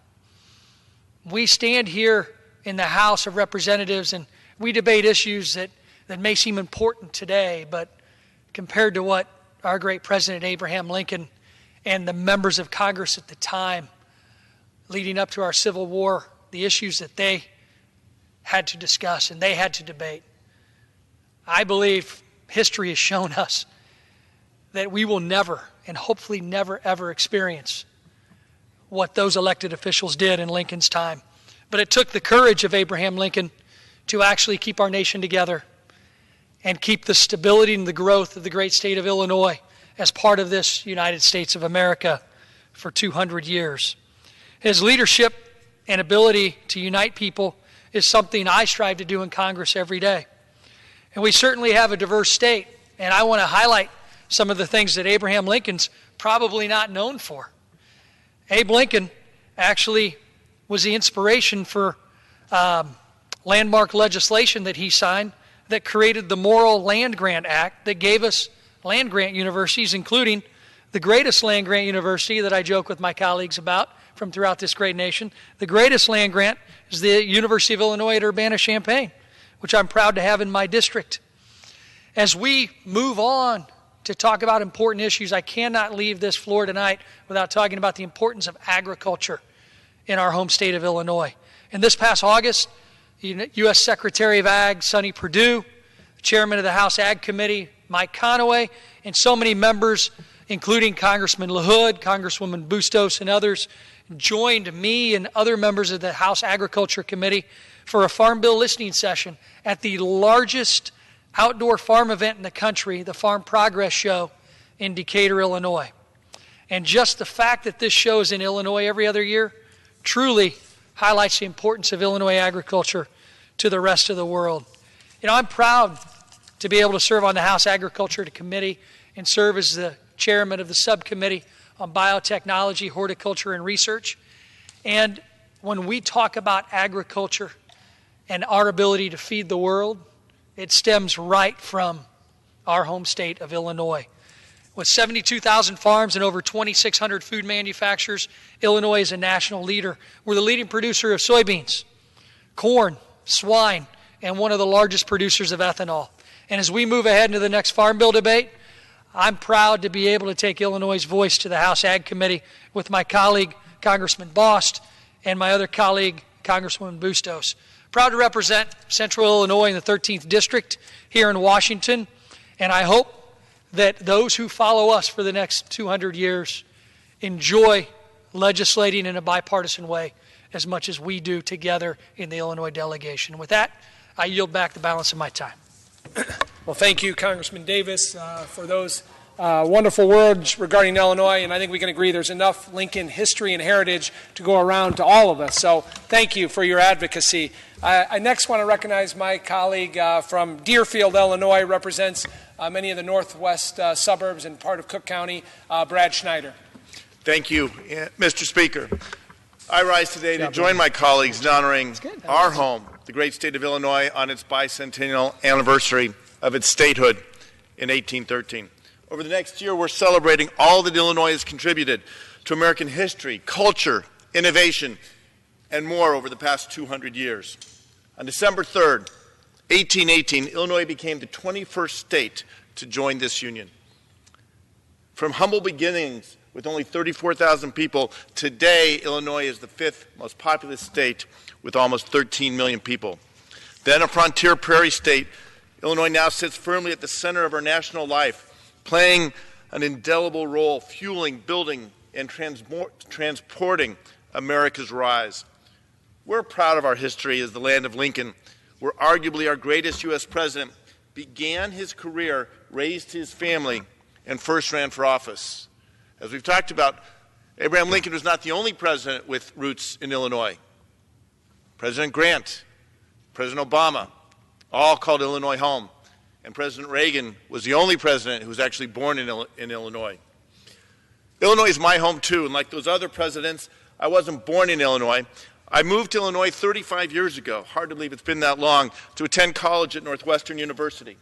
We stand here in the House of Representatives and we debate issues that may seem important today, but compared to what our great President Abraham Lincoln and the members of Congress at the time leading up to our Civil War, the issues that they had to discuss and they had to debate. I believe history has shown us that we will never, and hopefully never, ever experience what those elected officials did in Lincoln's time. But it took the courage of Abraham Lincoln to actually keep our nation together and keep the stability and the growth of the great state of Illinois as part of this United States of America for 200 years. His leadership and ability to unite people is something I strive to do in Congress every day. And we certainly have a diverse state, and I want to highlight some of the things that Abraham Lincoln's probably not known for. Abe Lincoln actually was the inspiration for landmark legislation that he signed that created the Morrill Land Grant Act that gave us land grant universities, including the greatest land grant university that I joke with my colleagues about from throughout this great nation. The greatest land grant is the University of Illinois at Urbana-Champaign, which I'm proud to have in my district. As we move on to talk about important issues, I cannot leave this floor tonight without talking about the importance of agriculture in our home state of Illinois. And this past August, U.S. Secretary of Ag, Sonny Perdue, Chairman of the House Ag Committee, Mike Conaway, and so many members, including Congressman LaHood, Congresswoman Bustos, and others, joined me and other members of the House Agriculture Committee for a Farm Bill listening session at the largest outdoor farm event in the country, the Farm Progress Show in Decatur, Illinois. And just the fact that this show is in Illinois every other year truly highlights the importance of Illinois agriculture to the rest of the world. You know, I'm proud to be able to serve on the House Agriculture Committee and serve as the chairman of the subcommittee on biotechnology, horticulture, and research. And when we talk about agriculture and our ability to feed the world, it stems right from our home state of Illinois. With 72,000 farms and over 2,600 food manufacturers, Illinois is a national leader. We're the leading producer of soybeans, corn, swine, and one of the largest producers of ethanol. And as we move ahead into the next Farm Bill debate, I'm proud to be able to take Illinois' voice to the House Ag Committee with my colleague, Congressman Bost, and my other colleague, Congresswoman Bustos. Proud to represent Central Illinois in the 13th District here in Washington, and I hope that those who follow us for the next 200 years enjoy legislating in a bipartisan way as much as we do together in the Illinois delegation. With that, I yield back the balance of my time. Well, thank you, Congressman Davis, for those wonderful words regarding Illinois, and I think we can agree there's enough Lincoln history and heritage to go around to all of us. So thank you for your advocacy. I next want to recognize my colleague from Deerfield, Illinois, represents many of the northwest suburbs and part of Cook County, Brad Schneider. Thank you, Mr. Speaker. I rise today to join my colleagues in honoring our home, the great state of Illinois, on its bicentennial anniversary of its statehood in 1813. Over the next year, we're celebrating all that Illinois has contributed to American history, culture, innovation, and more over the past 200 years. On December 3rd, 1818, Illinois became the 21st state to join this union. From humble beginnings with only 34,000 people, today Illinois is the 5th most populous state with almost 13 million people. Then a frontier prairie state, Illinois now sits firmly at the center of our national life, playing an indelible role, fueling, building, and transporting America's rise. We're proud of our history as the land of Lincoln, where arguably our greatest U.S. president began his career, raised his family, and first ran for office. As we've talked about, Abraham Lincoln was not the only president with roots in Illinois. President Grant, President Obama, all called Illinois home. And President Reagan was the only president who was actually born in Illinois. Illinois is my home too, and like those other presidents, I wasn't born in Illinois. I moved to Illinois 35 years ago, hard to believe it's been that long, to attend college at Northwestern University,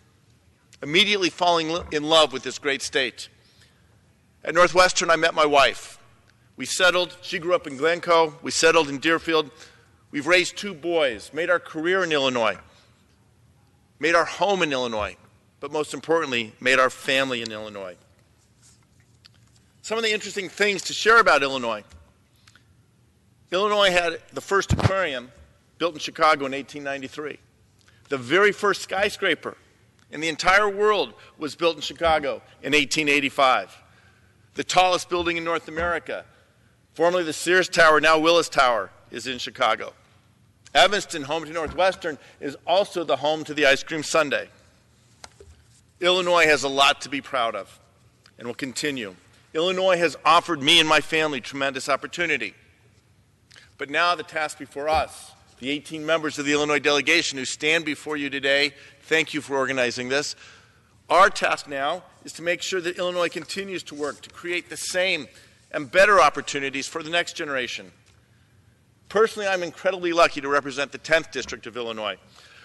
immediately falling in love with this great state. At Northwestern, I met my wife. We settled. She grew up in Glencoe. We settled in Deerfield. We've raised 2 boys, made our career in Illinois, made our home in Illinois, but most importantly, made our family in Illinois. Some of the interesting things to share about Illinois. Illinois had the first aquarium built in Chicago in 1893. The very first skyscraper in the entire world was built in Chicago in 1885. The tallest building in North America, formerly the Sears Tower, now Willis Tower, is in Chicago. Evanston, home to Northwestern, is also the home to the ice cream sundae. Illinois has a lot to be proud of and will continue. Illinois has offered me and my family tremendous opportunity. But now the task before us, the 18 members of the Illinois delegation who stand before you today, thank you for organizing this. Our task now is to make sure that Illinois continues to work to create the same and better opportunities for the next generation. Personally, I'm incredibly lucky to represent the 10th District of Illinois,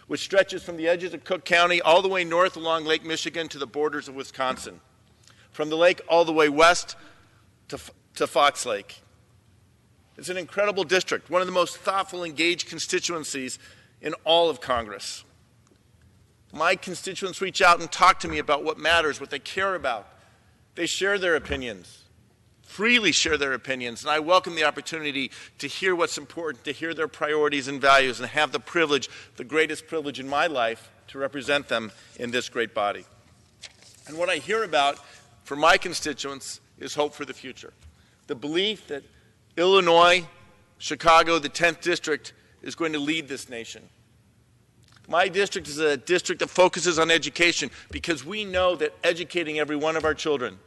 which stretches from the edges of Cook County all the way north along Lake Michigan to the borders of Wisconsin, from the lake all the way west to Fox Lake. It's an incredible district, one of the most thoughtful, engaged constituencies in all of Congress. My constituents reach out and talk to me about what matters, what they care about. They share their opinions, freely share their opinions, and I welcome the opportunity to hear what's important, to hear their priorities and values, and have the privilege, the greatest privilege in my life, to represent them in this great body. And what I hear about for my constituents is hope for the future. The belief that Illinois, Chicago, the 10th District, is going to lead this nation. My district is a district that focuses on education because we know that educating every one of our children,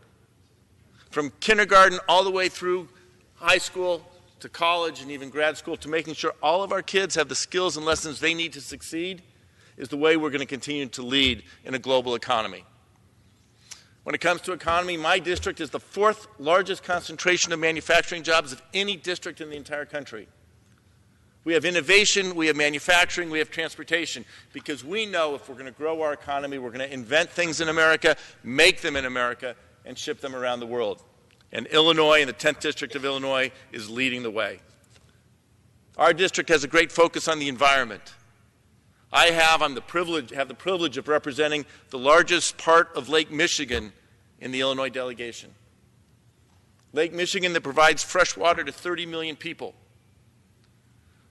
from kindergarten all the way through high school to college and even grad school, to making sure all of our kids have the skills and lessons they need to succeed, is the way we're going to continue to lead in a global economy. When it comes to economy, my district is the 4th largest concentration of manufacturing jobs of any district in the entire country. We have innovation, we have manufacturing, we have transportation, because we know if we're going to grow our economy, we're going to invent things in America, make them in America, and ship them around the world. And Illinois and the 10th District of Illinois is leading the way. Our district has a great focus on the environment. I have the privilege of representing the largest part of Lake Michigan in the Illinois delegation. Lake Michigan that provides fresh water to 30 million people.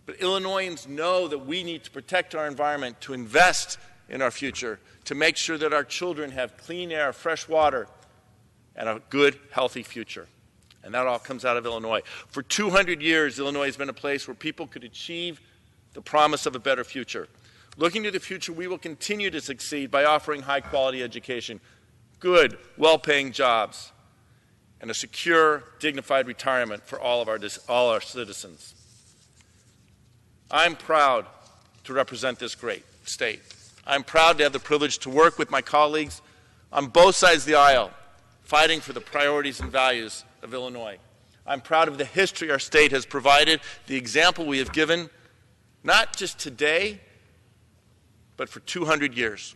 But Illinoisans know that we need to protect our environment, to invest in our future, to make sure that our children have clean air, fresh water, and a good, healthy future. And that all comes out of Illinois. For 200 years, Illinois has been a place where people could achieve the promise of a better future. Looking to the future, we will continue to succeed by offering high-quality education, good, well-paying jobs, and a secure, dignified retirement for all our citizens. I'm proud to represent this great state. I'm proud to have the privilege to work with my colleagues on both sides of the aisle, fighting for the priorities and values of Illinois. I'm proud of the history our state has provided, the example we have given, not just today, but for 200 years.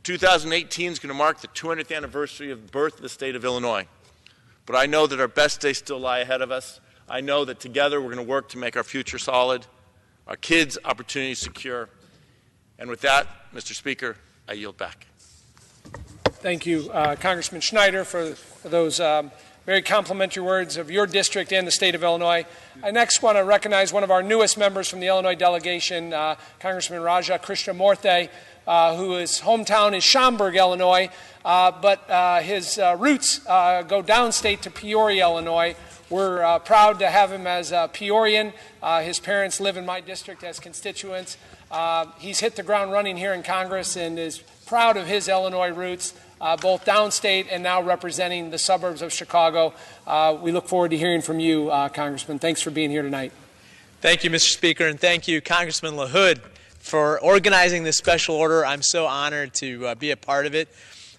2018 is going to mark the 200th anniversary of the birth of the state of Illinois. But I know that our best days still lie ahead of us. I know that together we're going to work to make our future solid, our kids' opportunities secure. And with that, Mr. Speaker, I yield back. Thank you, Congressman Schneider, for those very complimentary words of your district and the state of Illinois. I next want to recognize one of our newest members from the Illinois delegation, Congressman Raja Krishnamoorthi, whose hometown is Schaumburg, Illinois, but his roots go downstate to Peoria, Illinois. We're proud to have him as a Peorian. His parents live in my district as constituents. He's hit the ground running here in Congress and is proud of his Illinois roots, both downstate and now representing the suburbs of Chicago. We look forward to hearing from you, Congressman. Thanks for being here tonight. Thank you, Mr. Speaker, and thank you, Congressman LaHood, for organizing this special order. I'm so honored to be a part of it.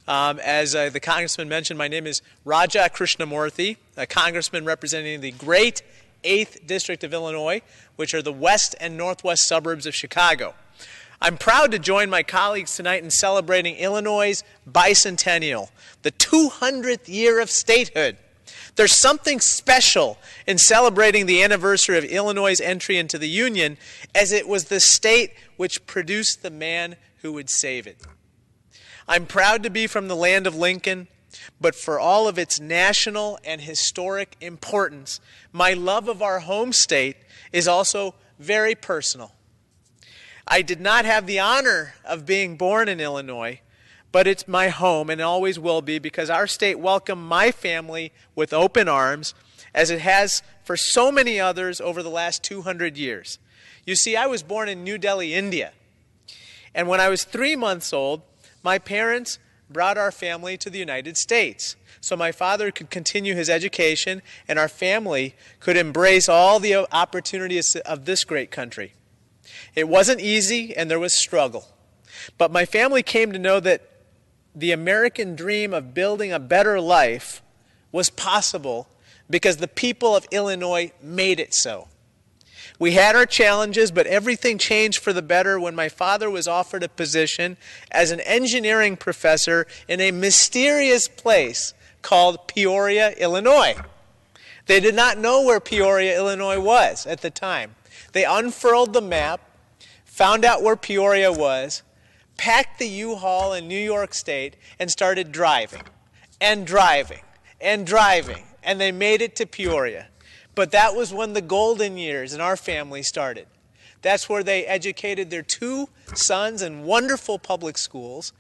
As the Congressman mentioned, my name is Raja Krishnamoorthi, a Congressman representing the great 8th District of Illinois, which are the west and northwest suburbs of Chicago. I'm proud to join my colleagues tonight in celebrating Illinois' Bicentennial, the 200th year of statehood. There's something special in celebrating the anniversary of Illinois' entry into the Union, as it was the state which produced the man who would save it. I'm proud to be from the land of Lincoln, but for all of its national and historic importance, my love of our home state is also very personal. I did not have the honor of being born in Illinois, but it's my home and always will be, because our state welcomed my family with open arms, as it has for so many others over the last 200 years. You see, I was born in New Delhi, India, and when I was 3 months old, my parents brought our family to the United States so my father could continue his education and our family could embrace all the opportunities of this great country. It wasn't easy and there was struggle, but my family came to know that the American dream of building a better life was possible because the people of Illinois made it so. We had our challenges, but everything changed for the better when my father was offered a position as an engineering professor in a mysterious place called Peoria, Illinois. They did not know where Peoria, Illinois was at the time. They unfurled the map, found out where Peoria was, packed the U-Haul in New York State, and started driving, and driving, and driving, and they made it to Peoria. But that was when the golden years in our family started. That's where they educated their 2 sons in wonderful public schools.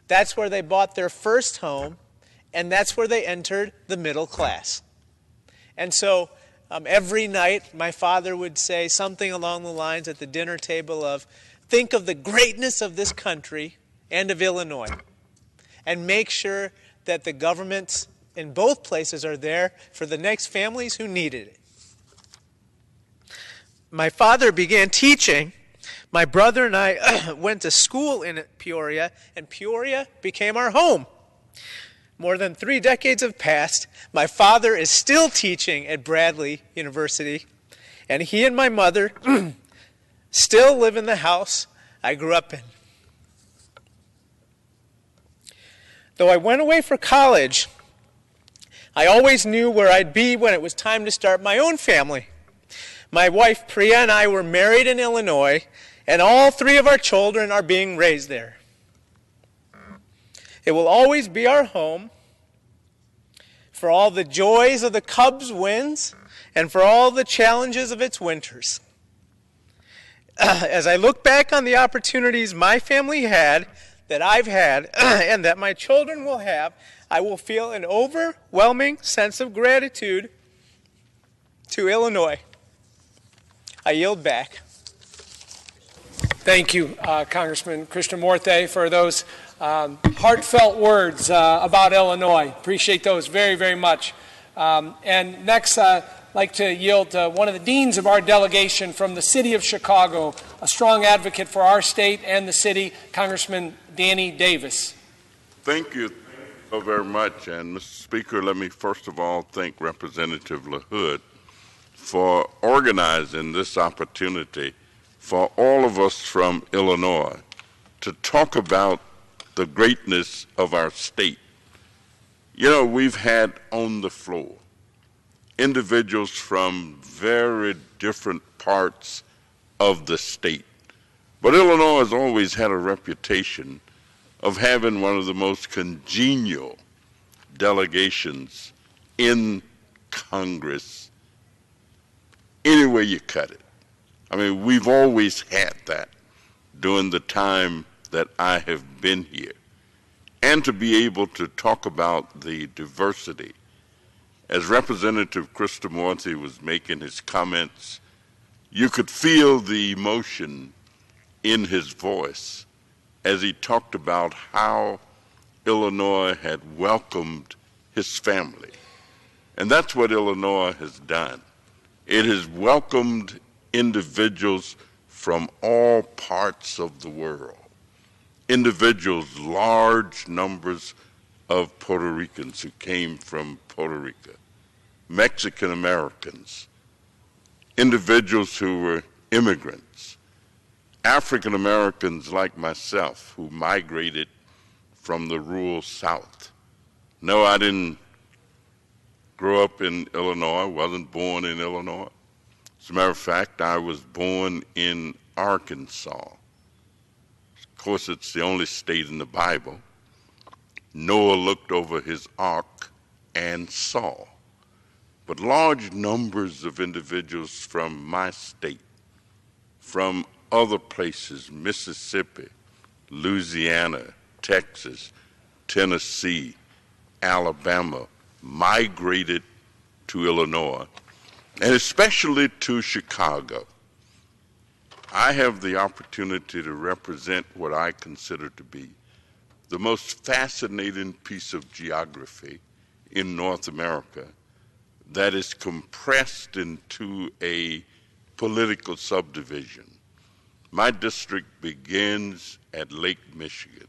That's where they bought their first home, and that's where they entered the middle class. And so every night my father would say something along the lines at the dinner table of, think of the greatness of this country and of Illinois, and make sure that the governments in both places are there for the next families who needed it. My father began teaching. My brother and I went to school in Peoria, and Peoria became our home. More than 3 decades have passed. My father is still teaching at Bradley University, and he and my mother still live in the house I grew up in. Though I went away for college, I always knew where I'd be when it was time to start my own family. My wife Priya and I were married in Illinois, and all 3 of our children are being raised there. It will always be our home for all the joys of the Cubs' wins and for all the challenges of its winters. As I look back on the opportunities my family had, that I've had, and that my children will have, I will feel an overwhelming sense of gratitude to Illinois. I yield back. Thank you, Congressman Krishnamoorthi, for those heartfelt words about Illinois. Appreciate those very, very much. And next, I'd like to yield to one of the deans of our delegation from the city of Chicago, a strong advocate for our state and the city, Congressman Danny Davis. Thank you so very much. And Mr. Speaker, let me first of all thank Representative LaHood for organizing this opportunity for all of us from Illinois to talk about the greatness of our state. You know, we've had on the floor individuals from very different parts of the state. But Illinois has always had a reputation of having one of the most congenial delegations in Congress, any way you cut it. I mean, we've always had that during the time that I have been here. And to be able to talk about the diversity. As Representative Krishnamoorthi was making his comments, you could feel the emotion in his voice as he talked about how Illinois had welcomed his family. And that's what Illinois has done. It has welcomed individuals from all parts of the world. Individuals, large numbers of Puerto Ricans who came from Puerto Rico, Mexican Americans, individuals who were immigrants, African Americans like myself who migrated from the rural South. No, I didn't grow up in Illinois, wasn't born in Illinois. As a matter of fact, I was born in Arkansas. Of course, it's the only state in the Bible. Noah looked over his ark and saw. But large numbers of individuals from my state, from other places, Mississippi, Louisiana, Texas, Tennessee, Alabama, migrated to Illinois, and especially to Chicago. I have the opportunity to represent what I consider to be the most fascinating piece of geography in North America that is compressed into a political subdivision. My district begins at Lake Michigan.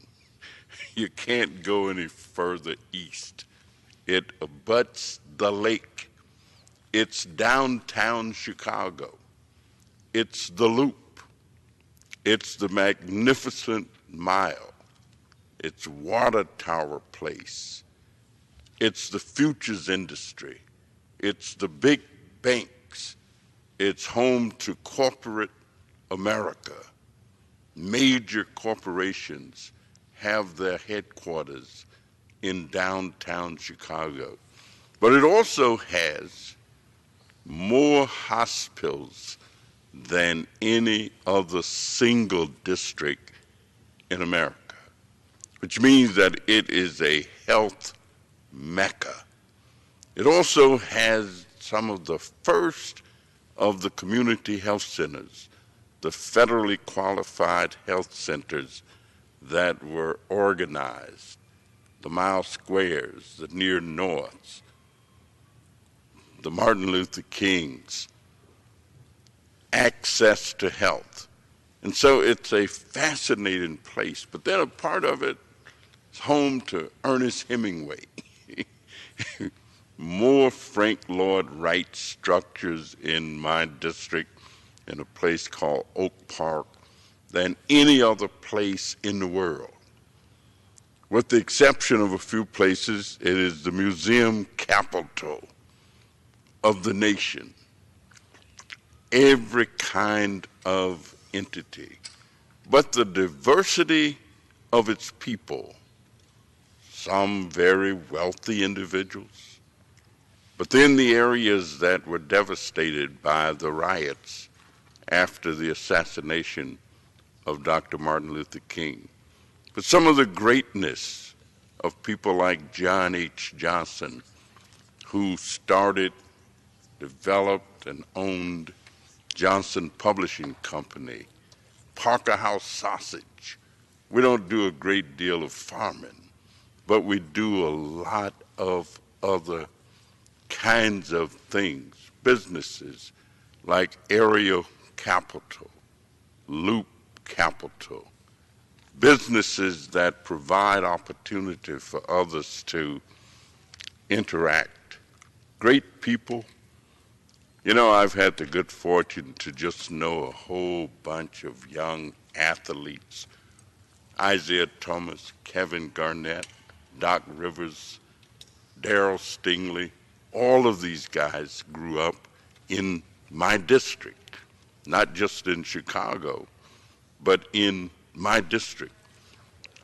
You can't go any further east. It abuts the lake. It's downtown Chicago. It's the Loop. It's the Magnificent Mile. It's Water Tower Place. It's the futures industry. It's the big banks. It's home to corporate America. Major corporations have their headquarters in downtown Chicago. But it also has more hospitals than any other single district in America, which means that it is a health mecca. It also has some of the first of the community health centers, the federally qualified health centers that were organized, the Mile Squares, the Near Norths, the Martin Luther Kings, access to health. And so it's a fascinating place. But then a part of it is home to Ernest Hemingway. More Frank Lloyd Wright structures in my district in a place called Oak Park than any other place in the world. With the exception of a few places, it is the museum capital of the nation. Every kind of entity. But the diversity of its people some very wealthy individuals. But then the areas that were devastated by the riots after the assassination of Dr. Martin Luther King. But some of the greatness of people like John H. Johnson, who started, developed, and owned Johnson Publishing Company, Parker House Sausage. We don't do a great deal of farming, but we do a lot of other kinds of things, businesses like Aerial Capital, Loop Capital, businesses that provide opportunity for others to interact. Great people. You know, I've had the good fortune to just know a whole bunch of young athletes. Isaiah Thomas, Kevin Garnett, Doc Rivers, Darryl Stingley. All of these guys grew up in my district, not just in Chicago, but in my district.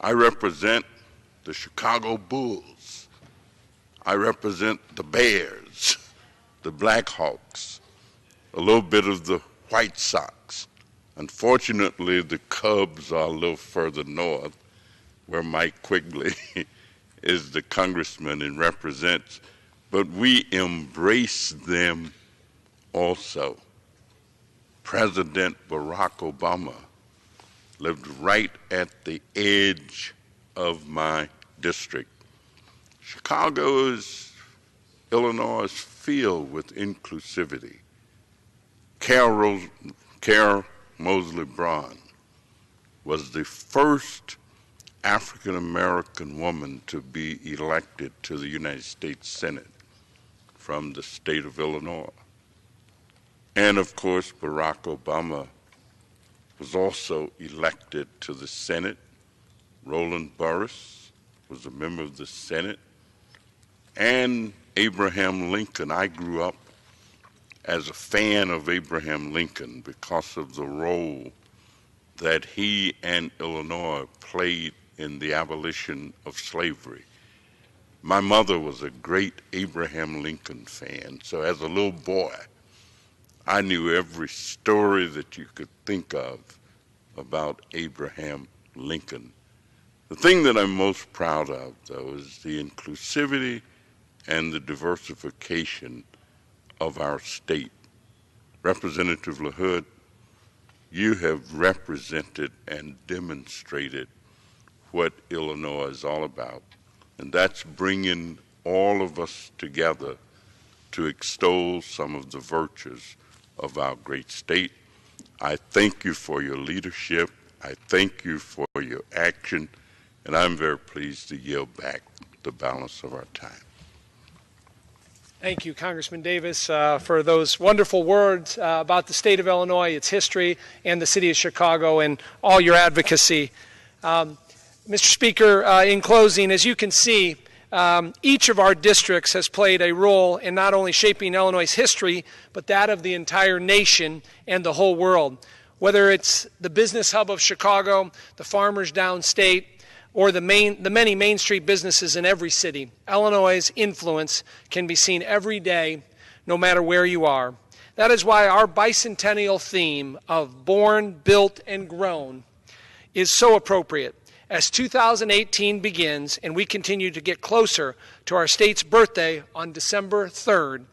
I represent the Chicago Bulls. I represent the Bears, the Blackhawks, a little bit of the White Sox. Unfortunately, the Cubs are a little further north, where Mike Quigley is the congressman and represents, but we embrace them also. President Barack Obama lived right at the edge of my district. Illinois is filled with inclusivity. Carol Moseley Braun was the first African-American woman to be elected to the United States Senate from the state of Illinois. And of course, Barack Obama was also elected to the Senate. Roland Burris was a member of the Senate. And Abraham Lincoln. I grew up as a fan of Abraham Lincoln because of the role that he and Illinois played in the abolition of slavery. My mother was a great Abraham Lincoln fan, so as a little boy, I knew every story that you could think of about Abraham Lincoln. The thing that I'm most proud of, though, is the inclusivity and the diversification of our state. Representative LaHood, you have represented and demonstrated what Illinois is all about, and that's bringing all of us together to extol some of the virtues of our great state. I thank you for your leadership. I thank you for your action, and I'm very pleased to yield back the balance of our time. Thank you, Congressman Davis, for those wonderful words about the state of Illinois, its history, and the city of Chicago, and all your advocacy. Mr. Speaker, in closing, as you can see, each of our districts has played a role in not only shaping Illinois' history, but that of the entire nation and the whole world. Whether it's the business hub of Chicago, the farmers downstate, or the many Main Street businesses in every city, Illinois' influence can be seen every day, no matter where you are. That is why our bicentennial theme of Born, Built, and Grown is so appropriate. As 2018 begins and we continue to get closer to our state's birthday on December 3rd,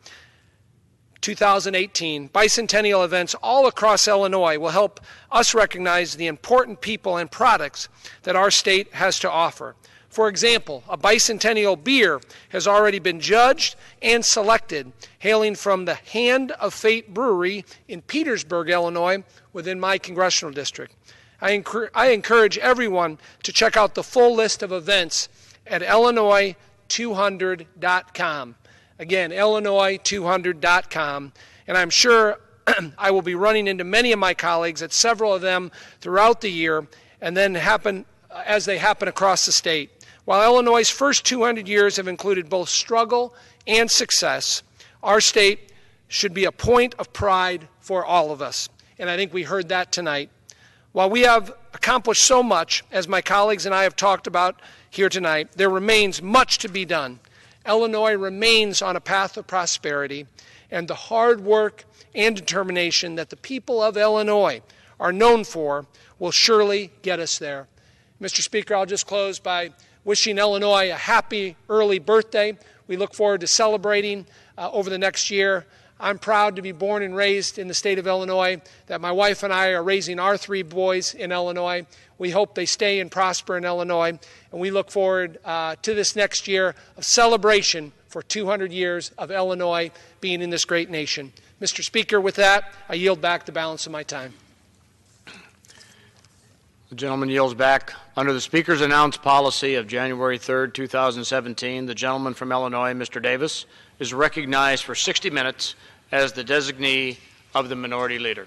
2018, bicentennial events all across Illinois will help us recognize the important people and products that our state has to offer. For example, a bicentennial beer has already been judged and selected, hailing from the Hand of Fate Brewery in Petersburg, Illinois, within my congressional district. I encourage everyone to check out the full list of events at Illinois200.com. Again, Illinois200.com. And I'm sure I will be running into many of my colleagues at several of them throughout the year, and then as they happen across the state. While Illinois' first 200 years have included both struggle and success, our state should be a point of pride for all of us. And I think we heard that tonight. While we have accomplished so much, as my colleagues and I have talked about here tonight, there remains much to be done. Illinois remains on a path of prosperity, and the hard work and determination that the people of Illinois are known for will surely get us there. Mr. Speaker, I'll just close by wishing Illinois a happy early birthday. We look forward to celebrating over the next year. I'm proud to be born and raised in the state of Illinois, that my wife and I are raising our 3 boys in Illinois. We hope they stay and prosper in Illinois, and we look forward to this next year of celebration for 200 years of Illinois being in this great nation. Mr. Speaker, with that, I yield back the balance of my time. The gentleman yields back. Under the Speaker's announced policy of January 3rd, 2017, the gentleman from Illinois, Mr. Davis, is recognized for 60 minutes as the designee of the Minority Leader.